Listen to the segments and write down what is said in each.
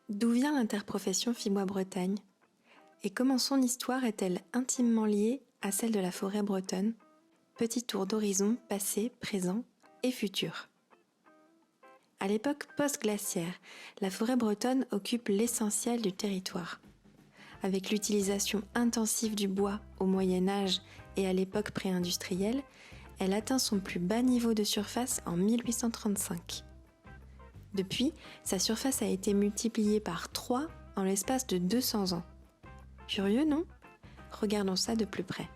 D'où vient l'interprofession Fibois-Bretagne? Et comment son histoire est-elle intimement liée à celle de la forêt bretonne? Petit tour d'horizon passé, présent et futur. À l'époque post-glaciaire, la forêt bretonne occupe l'essentiel du territoire. Avec l'utilisation intensive du bois au Moyen Âge et à l'époque pré-industrielle, elle atteint son plus bas niveau de surface en 1835. Depuis, sa surface a été multipliée par 3 en l'espace de 200 ans. Curieux, non? Regardons ça de plus près.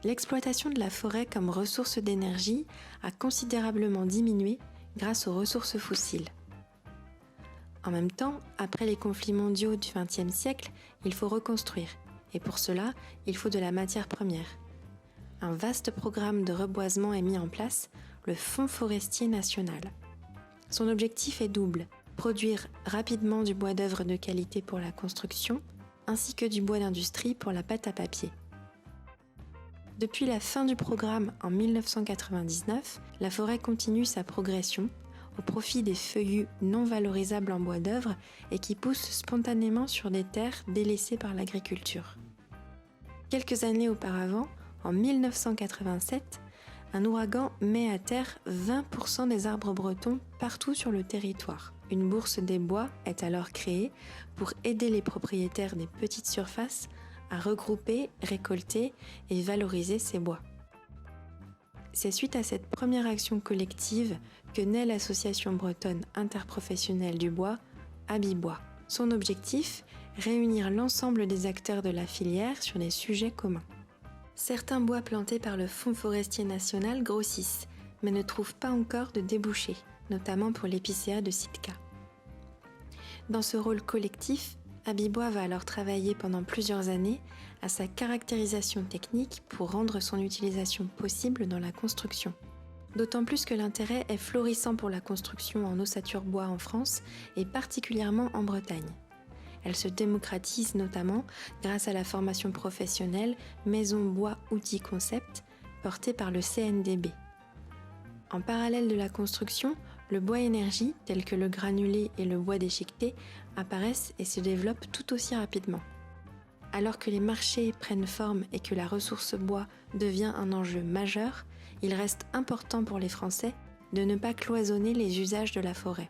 L'exploitation de la forêt comme ressource d'énergie a considérablement diminué grâce aux ressources fossiles. En même temps, après les conflits mondiaux du XXe siècle, il faut reconstruire, et pour cela, il faut de la matière première. Un vaste programme de reboisement est mis en place, le Fonds forestier national. Son objectif est double, produire rapidement du bois d'œuvre de qualité pour la construction, ainsi que du bois d'industrie pour la pâte à papier. Depuis la fin du programme en 1999, la forêt continue sa progression au profit des feuillus non valorisables en bois d'œuvre et qui poussent spontanément sur des terres délaissées par l'agriculture. Quelques années auparavant, en 1987, un ouragan met à terre 20% des arbres bretons partout sur le territoire. Une bourse des bois est alors créée pour aider les propriétaires des petites surfaces à regrouper, récolter et valoriser ces bois. C'est suite à cette première action collective que naît l'association bretonne interprofessionnelle du bois, Abibois. Son objectif, réunir l'ensemble des acteurs de la filière sur des sujets communs. Certains bois plantés par le Fonds forestier national grossissent, mais ne trouvent pas encore de débouchés, notamment pour l'épicéa de Sitka. Dans ce rôle collectif, Abibois va alors travailler pendant plusieurs années à sa caractérisation technique pour rendre son utilisation possible dans la construction. D'autant plus que l'intérêt est florissant pour la construction en ossature bois en France et particulièrement en Bretagne. Elle se démocratise notamment grâce à la formation professionnelle Maison Bois Outils Concept portée par le CNDB. En parallèle de la construction, le bois énergie, tel que le granulé et le bois déchiqueté, apparaissent et se développent tout aussi rapidement. Alors que les marchés prennent forme et que la ressource bois devient un enjeu majeur, il reste important pour les Français de ne pas cloisonner les usages de la forêt.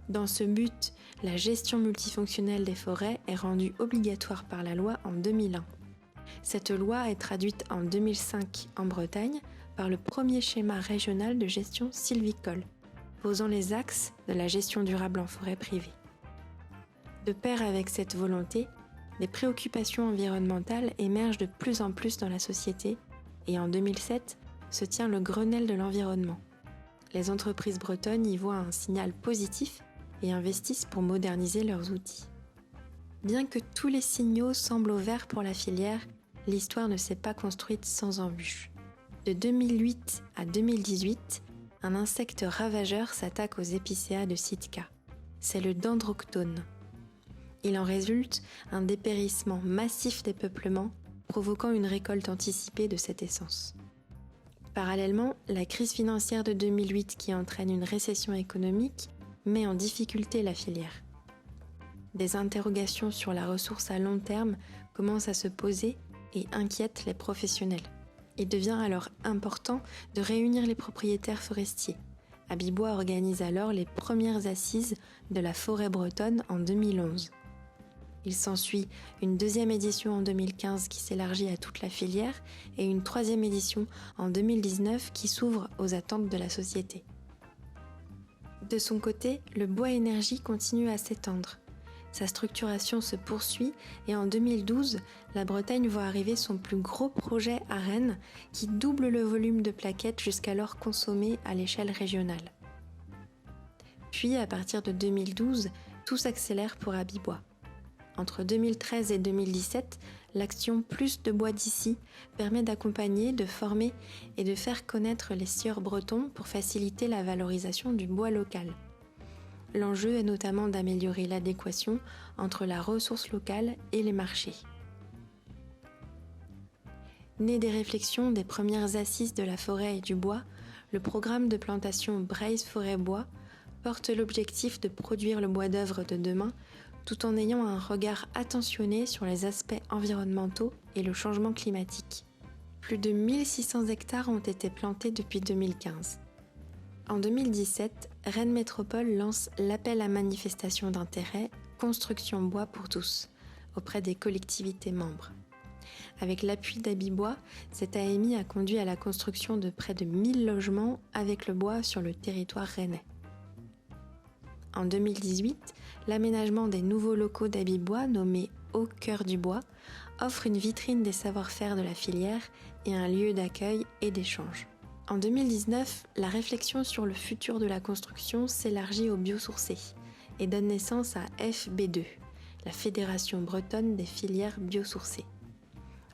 Dans ce but, la gestion multifonctionnelle des forêts est rendue obligatoire par la loi en 2001. Cette loi est traduite en 2005 en Bretagne par le premier schéma régional de gestion sylvicole, posant les axes de la gestion durable en forêt privée. De pair avec cette volonté, les préoccupations environnementales émergent de plus en plus dans la société et en 2007 se tient le Grenelle de l'environnement. Les entreprises bretonnes y voient un signal positif et investissent pour moderniser leurs outils. Bien que tous les signaux semblent au vert pour la filière, l'histoire ne s'est pas construite sans embûches. De 2008 à 2018, un insecte ravageur s'attaque aux épicéas de Sitka. C'est le dendroctone. Il en résulte un dépérissement massif des peuplements, provoquant une récolte anticipée de cette essence. Parallèlement, la crise financière de 2008 qui entraîne une récession économique met en difficulté la filière. Des interrogations sur la ressource à long terme commencent à se poser et inquiètent les professionnels. Il devient alors important de réunir les propriétaires forestiers. Abibois organise alors les premières assises de la forêt bretonne en 2011. Il s'ensuit une deuxième édition en 2015 qui s'élargit à toute la filière et une troisième édition en 2019 qui s'ouvre aux attentes de la société. De son côté, le bois énergie continue à s'étendre. Sa structuration se poursuit et en 2012, la Bretagne voit arriver son plus gros projet à Rennes qui double le volume de plaquettes jusqu'alors consommées à l'échelle régionale. Puis, à partir de 2012, tout s'accélère pour Abibois. Entre 2013 et 2017, l'action Plus de bois d'ici permet d'accompagner, de former et de faire connaître les scieurs bretons pour faciliter la valorisation du bois local. L'enjeu est notamment d'améliorer l'adéquation entre la ressource locale et les marchés. Né des réflexions des premières assises de la forêt et du bois, le programme de plantation Braise Forêt Bois porte l'objectif de produire le bois d'œuvre de demain tout en ayant un regard attentionné sur les aspects environnementaux et le changement climatique. Plus de 1600 hectares ont été plantés depuis 2015. En 2017, Rennes Métropole lance l'appel à manifestation d'intérêt Construction bois pour tous auprès des collectivités membres. Avec l'appui d'Habibois, cet AMI a conduit à la construction de près de 1000 logements avec le bois sur le territoire rennais. En 2018, l'aménagement des nouveaux locaux d'Habibois, nommés Au cœur du bois, offre une vitrine des savoir-faire de la filière et un lieu d'accueil et d'échange. En 2019, la réflexion sur le futur de la construction s'élargit au biosourcé et donne naissance à FB2, la Fédération bretonne des filières biosourcées.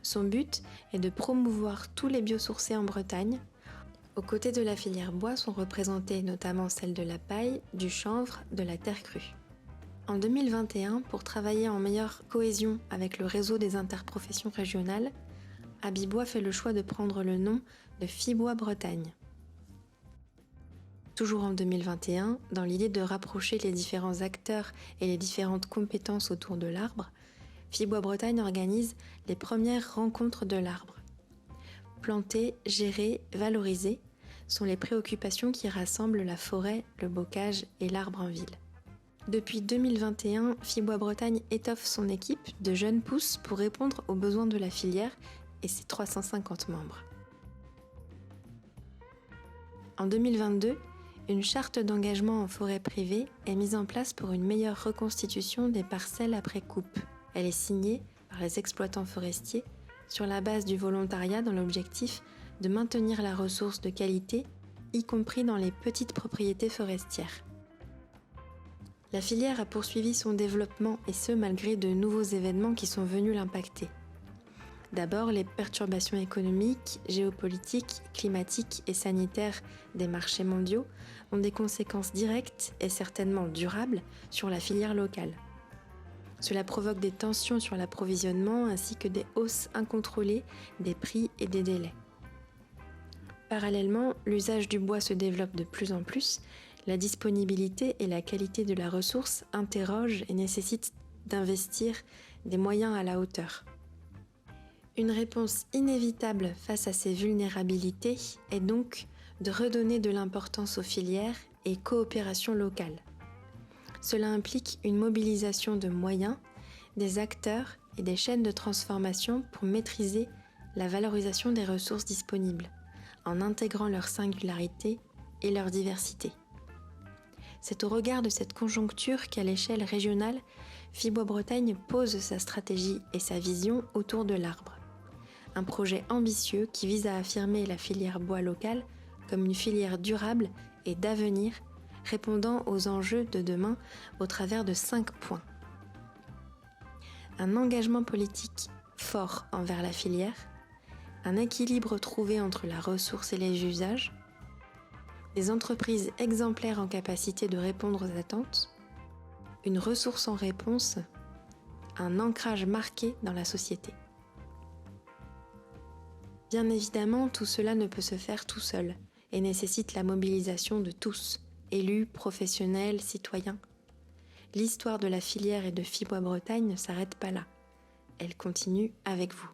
Son but est de promouvoir tous les biosourcés en Bretagne. Aux côtés de la filière bois sont représentées notamment celles de la paille, du chanvre, de la terre crue. En 2021, pour travailler en meilleure cohésion avec le réseau des interprofessions régionales, Habibois fait le choix de prendre le nom de Fibois Bretagne. Toujours en 2021, dans l'idée de rapprocher les différents acteurs et les différentes compétences autour de l'arbre, Fibois Bretagne organise les premières rencontres de l'arbre. Planter, gérer, valoriser sont les préoccupations qui rassemblent la forêt, le bocage et l'arbre en ville. Depuis 2021, Fibois Bretagne étoffe son équipe de jeunes pousses pour répondre aux besoins de la filière et ses 350 membres. En 2022, une charte d'engagement en forêt privée est mise en place pour une meilleure reconstitution des parcelles après coupe. Elle est signée par les exploitants forestiers sur la base du volontariat dans l'objectif de maintenir la ressource de qualité, y compris dans les petites propriétés forestières. La filière a poursuivi son développement et ce malgré de nouveaux événements qui sont venus l'impacter. D'abord, les perturbations économiques, géopolitiques, climatiques et sanitaires des marchés mondiaux ont des conséquences directes et certainement durables sur la filière locale. Cela provoque des tensions sur l'approvisionnement ainsi que des hausses incontrôlées des prix et des délais. Parallèlement, l'usage du bois se développe de plus en plus, la disponibilité et la qualité de la ressource interrogent et nécessitent d'investir des moyens à la hauteur. Une réponse inévitable face à ces vulnérabilités est donc de redonner de l'importance aux filières et coopérations locales. Cela implique une mobilisation de moyens, des acteurs et des chaînes de transformation pour maîtriser la valorisation des ressources disponibles, en intégrant leur singularité et leur diversité. C'est au regard de cette conjoncture qu'à l'échelle régionale, Fibois Bretagne pose sa stratégie et sa vision autour de l'arbre. Un projet ambitieux qui vise à affirmer la filière bois locale comme une filière durable et d'avenir, répondant aux enjeux de demain au travers de 5 points. Un engagement politique fort envers la filière, un équilibre trouvé entre la ressource et les usages, des entreprises exemplaires en capacité de répondre aux attentes, une ressource en réponse, un ancrage marqué dans la société. Bien évidemment, tout cela ne peut se faire tout seul et nécessite la mobilisation de tous, élus, professionnels, citoyens. L'histoire de la filière et de Fibois Bretagne ne s'arrête pas là. Elle continue avec vous.